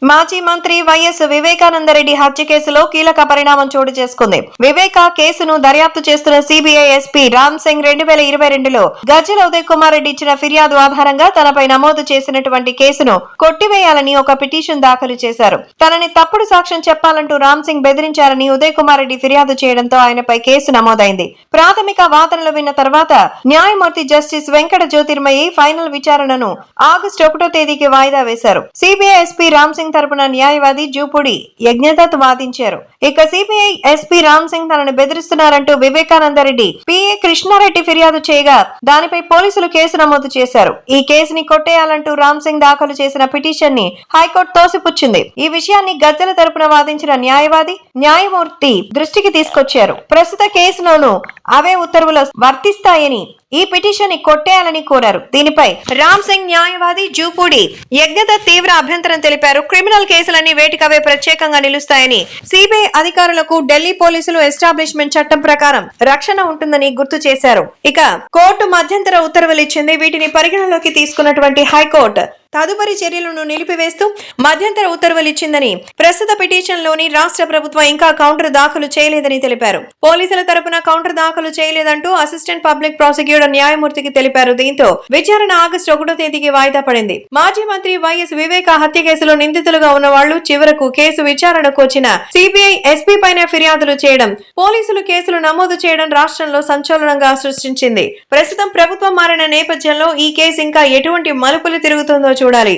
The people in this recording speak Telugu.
మాజీ మంత్రి వైఎస్ వివేకానందరెడ్డి హత్య కేసులో కీలక పరిణామం చోటు చేసుకుంది. వివేక కేసును దర్యాప్తు చేస్తున్న సిబిఐ ఎస్పీ రామ్ సింగ్ 2022లో గజ్జల ఉదయ్ కుమార్ రెడ్డి ఇచ్చిన ఫిర్యాదు ఆధారంగా తనపై నమోదు చేసినటువంటి కేసును కొట్టివేయాలని ఒక పిటిషన్ దాఖలు చేశారు. తనని తప్పుడు సాక్ష్యం చెప్పాలంటూ రామ్ సింగ్ బెదిరించారని ఉదయ్ కుమార్ రెడ్డి ఫిర్యాదు చేయడంతో ఆయనపై కేసు నమోదైంది. ప్రాథమిక వాదనలు విన్న తర్వాత న్యాయమూర్తి జస్టిస్ వెంకట జ్యోతిర్మయి ఫైనల్ విచారణను ఆగస్టు 1వ తేదీకి వాయిదా వేశారు. సిబిఐ ఎస్పీ రామ్ సింగ్ తరపున న్యాయవాది జూపూడి యజ్ఞదత్ వాదించారు. ఇక సిబిఐ ఎస్పీ రామ్ సింగ్ తనను బెదిరిస్తున్నారంటూ వివేకానందరెడ్డి పిఏ కృష్ణారెడ్డి ఫిర్యాదు చేయగా దానిపై పోలీసులు కేసు నమోదు చేశారు. ఈ కేసుని కొట్టేయాలంటూ రామ్ సింగ్ దాఖలు చేసిన పిటిషన్ ని హైకోర్టు తోసిపుచ్చింది. ఈ విషయాన్ని గజ్జల తరపున వాదించిన న్యాయమూర్తి దృష్టికి తీసుకొచ్చారు. ప్రస్తుత కేసులోనూ అవే ఉత్తర్వులు వర్తిస్తాయని ఈ పిటిషన్ ని కొట్టేయాలని కోరారు. దీనిపై రామ్ సింగ్ న్యాయవాది జూపూడి యజ్ఞదత్ తీవ్ర అభ్యంతరం తెలిపారు. క్రిమినల్ కేసులన్నీ వేటికవే ప్రత్యేకంగా నిలుస్తాయని, సిబిఐ అధికారులకు ఢిల్లీ పోలీసులు ఎస్టాబ్లిష్మెంట్ చట్టం ప్రకారం రక్షణ ఉంటుందని గుర్తు చేశారు. ఇక కోర్టు మధ్యంతర ఉత్తర్వులు ఇచ్చింది. వీటిని పరిగణలోకి తీసుకున్నటువంటి హైకోర్టు తదుపరి చర్యలను నిలిపివేస్తూ మధ్యంతర ఉత్తర్వులు ఇచ్చిందని, ప్రస్తుత పిటిషన్ లోని రాష్ట్ర ప్రభుత్వం ఇంకా కౌంటర్ దాఖలు చేయలేదని తెలిపారు. పోలీసుల తరపున కౌంటర్ దాఖలు చేయలేదంటూ అసిస్టెంట్ పబ్లిక్ ప్రాసిక్యూటర్ న్యాయమూర్తికి తెలిపారు. దీంతో విచారణ ఆగస్టు 1వ తేదీకి వాయిదా పడింది. మాజీ మంత్రి వైఎస్ వివేక హత్య కేసులో నిందితులుగా ఉన్న వాళ్లు చివరకు కేసు విచారణకు వచ్చిన సిబిఐ ఎస్పీ పైన ఫిర్యాదులు చేయడం, పోలీసులు కేసులు నమోదు చేయడం రాష్ట్రంలో సంచలనంగా సృష్టించింది. ప్రస్తుతం ప్రభుత్వం మారిన నేపథ్యంలో ఈ కేసు ఇంకా ఎటువంటి మలుపులు తిరుగుతుందో చూడాలి.